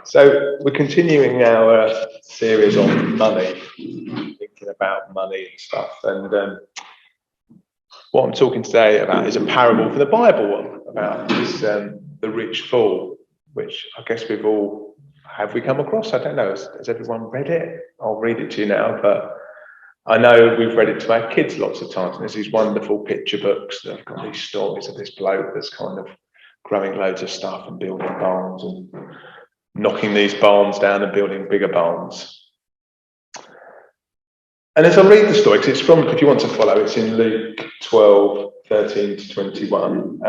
So we're continuing our series on money, thinking about money and stuff. And what I'm talking today about is a parable from the Bible about this, the rich fool, which I guess have we come across? I don't know. Has everyone read it? I'll read it to you now, but I know we've read it to our kids lots of times. And there's these wonderful picture books that have got these stories of this bloke that's kind of growing loads of stuff and building barns and knocking these barns down and building bigger barns. And as I read the story, because it's from, if you want to follow, it's in Luke 12, 13 to 21.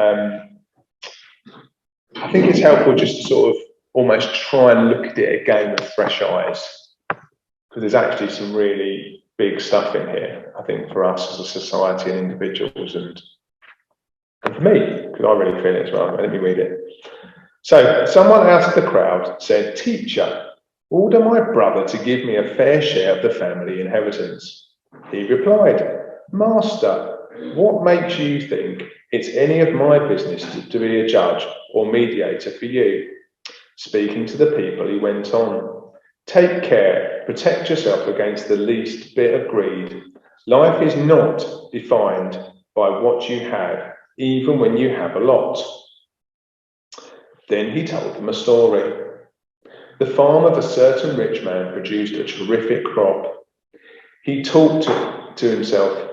I think it's helpful just to sort of almost try and look at it again with fresh eyes, because there's actually some really big stuff in here, I think, for us as a society and individuals, and for me, because I really feel it as well. Let me read it. So someone out of the crowd said, "Teacher, order my brother to give me a fair share of the family inheritance." He replied, "Master, what makes you think it's any of my business to be a judge or mediator for you?" Speaking to the people, he went on, "Take care, protect yourself against the least bit of greed. Life is not defined by what you have, even when you have a lot." Then he told them a story. The farm of a certain rich man produced a terrific crop. He talked to himself,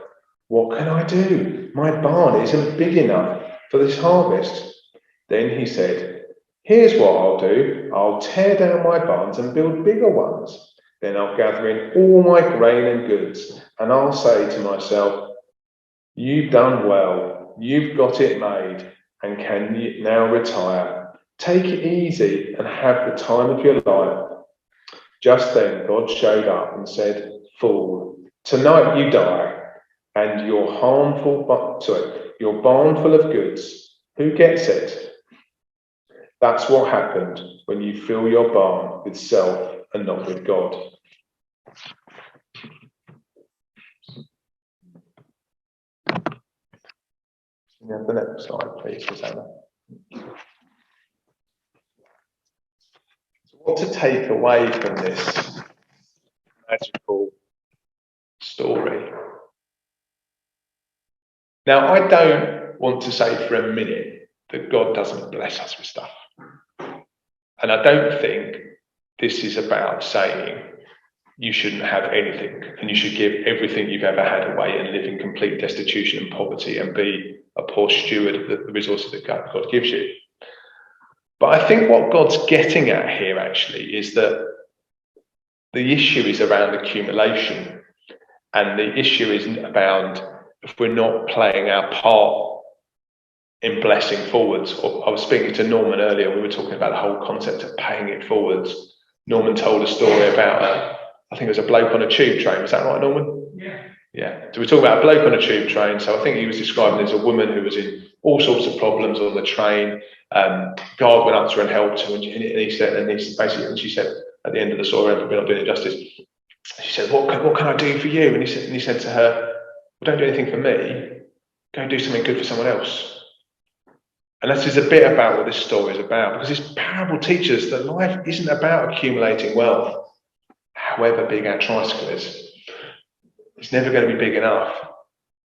"What can I do? My barn isn't big enough for this harvest." Then he said, "Here's what I'll do. I'll tear down my barns and build bigger ones. Then I'll gather in all my grain and goods, and I'll say to myself, 'You've done well. You've got it made, and can you now retire? Take it easy and have the time of your life.' Just then God showed up and said, 'Fool, tonight you die, and your barn full of goods. Who gets it?' That's what happened when you fill your barn with self and not with God." Can you have the next slide, please, Susanna? What to take away from this magical story? Now, I don't want to say for a minute that God doesn't bless us with stuff. And I don't think this is about saying you shouldn't have anything and you should give everything you've ever had away and live in complete destitution and poverty and be a poor steward of the resources that God gives you. But I think what God's getting at here actually is that the issue is around accumulation, and the issue isn't about if we're not playing our part in blessing forwards. Or I was speaking to Norman earlier, we were talking about the whole concept of paying it forwards. Norman told a story about, I think it was a bloke on a tube train. Was that right, Norman? Yeah. So we're talking about a bloke on a tube train. So I think he was describing as a woman who was in all sorts of problems on the train. God went up to her and helped her, and he said, and she said at the end of the story, we're not doing it justice, she said, what can I do for you? And he said to her, "Well, don't do anything for me. Go and do something good for someone else." And that is a bit about what this story is about, because this parable teaches us that life isn't about accumulating wealth, however big our tricycle is. It's never going to be big enough.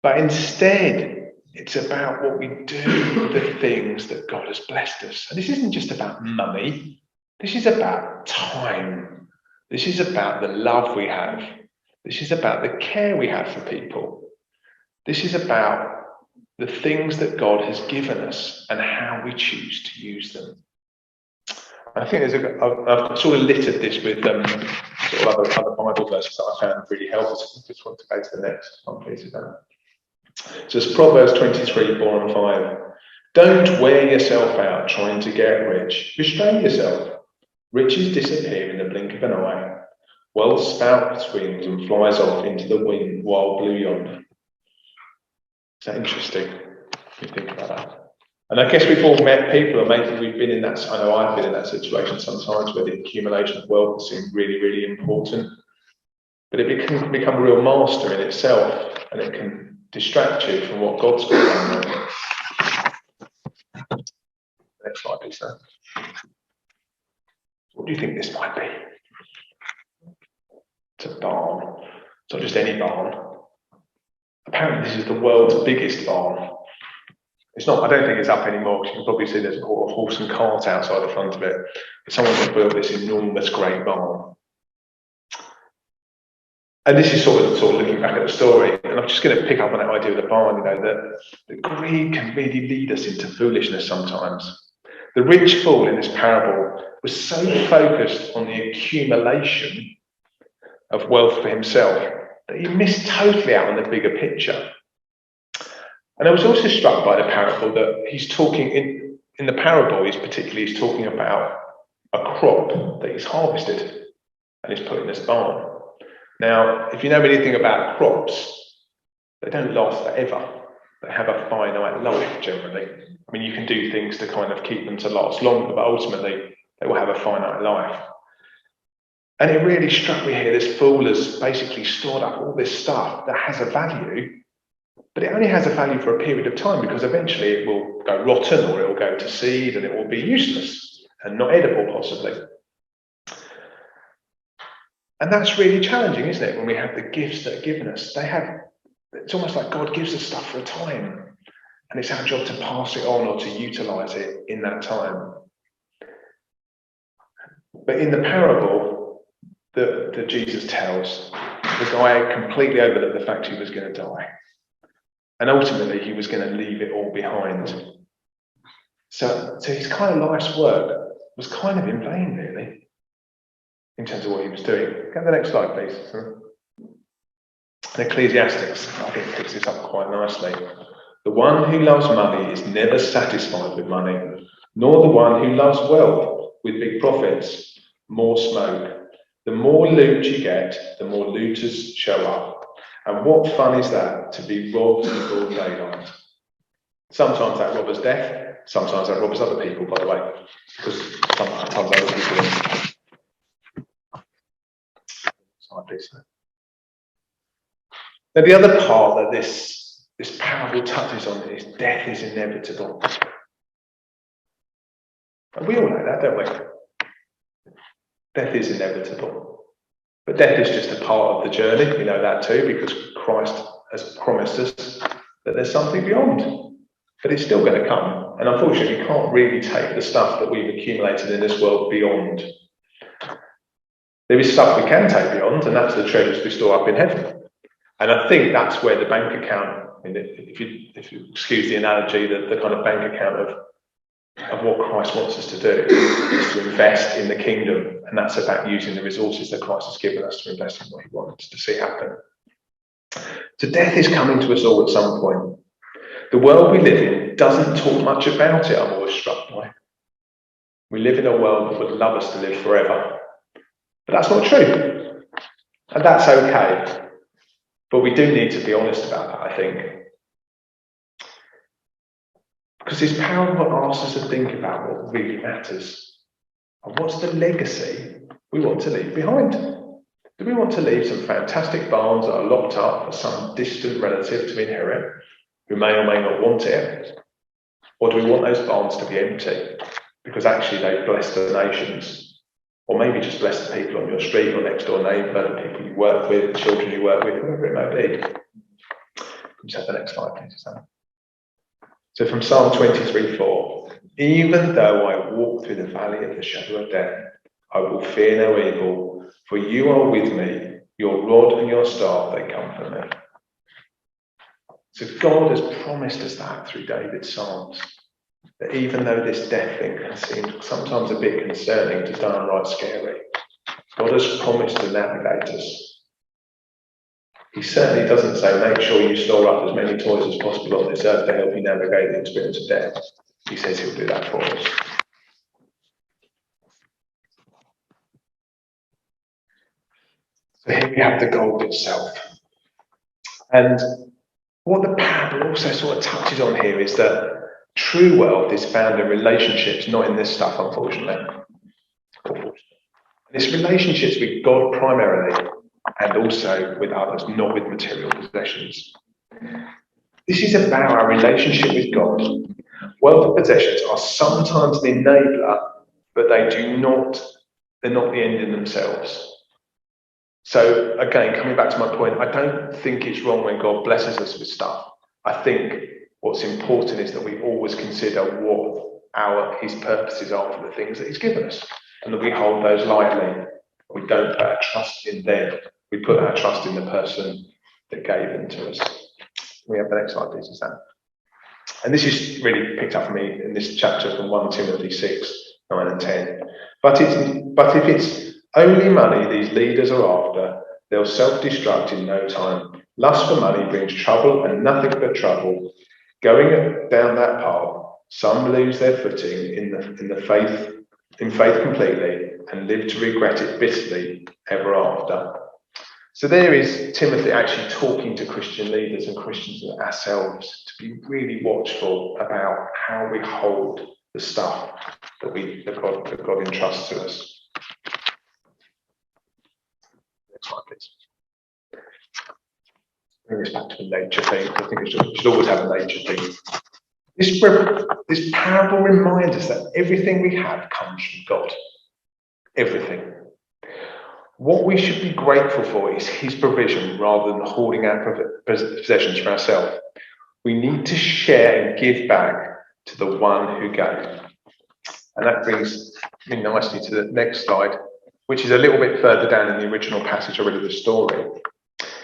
But instead, it's about what we do with the things that God has blessed us. And this isn't just about money. This is about time. This is about the love we have. This is about the care we have for people. This is about the things that God has given us and how we choose to use them. I think I've sort of littered this with sort of other Bible verses that I found really helpful. So I just want to go to the next one, please. So it's Proverbs 23, 4 and 5. "Don't wear yourself out trying to get rich. Restrain yourself. Riches disappear in the blink of an eye. Wealth spouts wings and flies off into the wild blue yonder." Is that interesting? You think about that. And I guess we've all met people, or maybe we've been in that. I know I've been in that situation sometimes where the accumulation of wealth seems really, really important, but it can become a real master in itself, and it can distract you from what God's got going on. Next slide, please, sir. What do you think this might be? It's a barn. It's not just any barn. Apparently this is the world's biggest barn. It's not, I don't think it's up anymore, because you can probably see there's a horse and cart outside the front of it. But someone's built this enormous great barn. And this is sort of looking back at the story, and I'm just going to pick up on that idea of the barn, that greed can really lead us into foolishness sometimes. The rich fool in this parable was so focused on the accumulation of wealth for himself that he missed totally out on the bigger picture. And I was also struck by the parable that he's talking in the parable, he's talking about a crop that he's harvested and he's put in this barn. Now, if you know anything about crops, they don't last forever. They have a finite life generally. I mean, you can do things to kind of keep them to last longer, but ultimately they will have a finite life. And it really struck me here, this fool has basically stored up all this stuff that has a value, but it only has a value for a period of time, because eventually it will go rotten, or it will go to seed, and it will be useless and not edible possibly. And that's really challenging, isn't it, when we have the gifts that are given us? It's almost like God gives us stuff for a time, and it's our job to pass it on or to utilize it in that time. But in the parable that Jesus tells, the guy completely overlooked the fact he was going to die. And ultimately, he was going to leave it all behind. So his kind of life's work was kind of in vain, really, in terms of what he was doing. Go to the next slide, please. Ecclesiastes, I think, picks this up quite nicely. The one who loves money is never satisfied with money, nor the one who loves wealth with big profits. More smoke. The more loot you get, the more looters show up. And what fun is that, to be robbed in broad daylight? Sometimes that robbers death, sometimes that robbers other people, by the way, because sometimes other people. Now, the other part that this parable touches on is death is inevitable. And we all know that, don't we? Death is inevitable. But death is just a part of the journey. We know that too, because Christ has promised us that there's something beyond. But it's still going to come. And unfortunately, we can't really take the stuff that we've accumulated in this world beyond. There is stuff we can take beyond, and that's the treasures we store up in heaven. And I think that's where the bank account, if you excuse the analogy, the kind of bank account of what Christ wants us to do is to invest in the kingdom, and that's about using the resources that Christ has given us to invest in what he wants to see happen. So death is coming to us all at some point. The world we live in doesn't talk much about it, I'm always struck by. We live in a world that would love us to live forever. But that's not true. And that's okay. But we do need to be honest about that, I think. Because this parable asks us to think about what really matters. And what's the legacy we want to leave behind? Do we want to leave some fantastic barns that are locked up for some distant relative to inherit, who may or may not want it? Or do we want those barns to be empty, because actually they've blessed the nations? Or maybe just bless the people on your street, your next door neighbour, the people you work with, the children you work with, whoever it may be. Can you just have the next slide, please, Sam? So from Psalm 23:4, even though I walk through the valley of the shadow of death, I will fear no evil, for you are with me, your rod and your staff, they comfort me. So God has promised us that through David's Psalms, that even though this death thing can seem sometimes a bit concerning to downright scary, God has promised to navigate us. He certainly doesn't say, make sure you store up as many toys as possible on this earth to help you navigate the experience of death. He says he'll do that for us. So here we have the gold itself. And what the parable also sort of touches on here is that true wealth is found in relationships, not in this stuff, unfortunately. And it's relationships with God primarily, and also with others, not with material possessions. This is about our relationship with God. Wealth and possessions are sometimes an enabler, but they do not they're not the end in themselves. So again, coming back to my point, I don't think it's wrong when God blesses us with stuff. I think what's important is that we always consider what his purposes are for the things that he's given us, and that we hold those lightly. We don't put our trust in them. We put our trust in the person that gave them to us. We have the next slide, please, Sam. And this is really picked up for me in this chapter from 1 Timothy 6, 9 and 10. But if it's only money these leaders are after, they'll self-destruct in no time. Lust for money brings trouble and nothing but trouble. Going down that path, some lose their footing in faith completely and live to regret it bitterly ever after. So there is Timothy actually talking to Christian leaders and Christians ourselves to be really watchful about how we hold the stuff that God entrusts to us. Next slide, please. Bring this back to the nature thing. I think it should always have a nature thing. This parable reminds us that everything we have comes from God. Everything. What we should be grateful for is his provision rather than hoarding our possessions for ourselves. We need to share and give back to the one who gave. And that brings me nicely to the next slide, which is a little bit further down in the original passage I read of the story.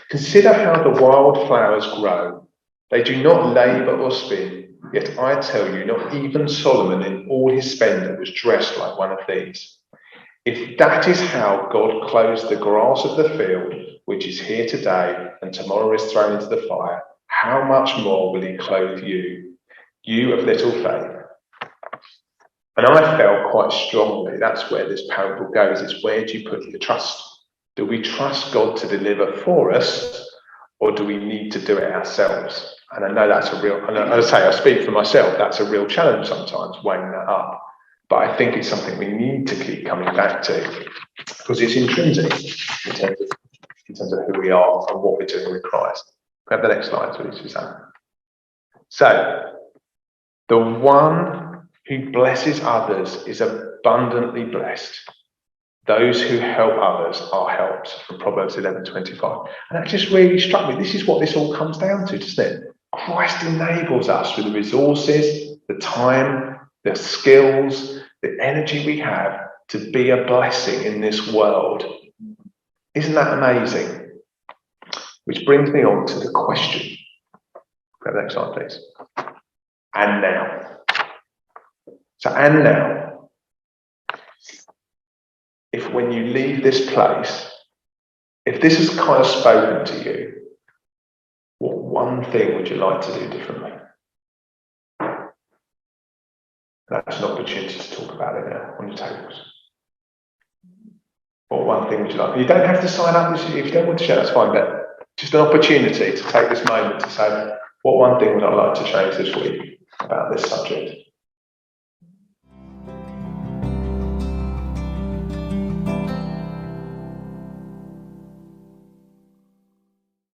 Consider how the wild flowers grow. They do not labour or spin, yet I tell you, not even Solomon in all his splendour was dressed like one of these. If that is how God clothes the grass of the field, which is here today and tomorrow is thrown into the fire, how much more will he clothe you, you of little faith? And I felt quite strongly that's where this parable goes. It's where do you put your trust? Do we trust God to deliver for us, or do we need to do it ourselves? And I know that's a real, and as I say, I speak for myself, that's a real challenge sometimes, weighing that up. But I think it's something we need to keep coming back to, because it's intrinsic in terms of who we are and what we're doing with Christ. Have the next slide, please, Suzanne. So, the one who blesses others is abundantly blessed. Those who help others are helped, from Proverbs 11:25. And that just really struck me. This is what this all comes down to, doesn't it? Christ enables us with the resources, the time, the skills, the energy we have to be a blessing in this world. Isn't that amazing? Which brings me on to the question. Grab the next slide, please. And now. So, and now. If when you leave this place, if this has kind of spoken to you, what one thing would you like to do differently? That's an opportunity to talk about it now on your tables. What one thing would you like? You don't have to sign up if you don't want to share, that's fine, but just an opportunity to take this moment to say, what one thing would I like to change this week about this subject?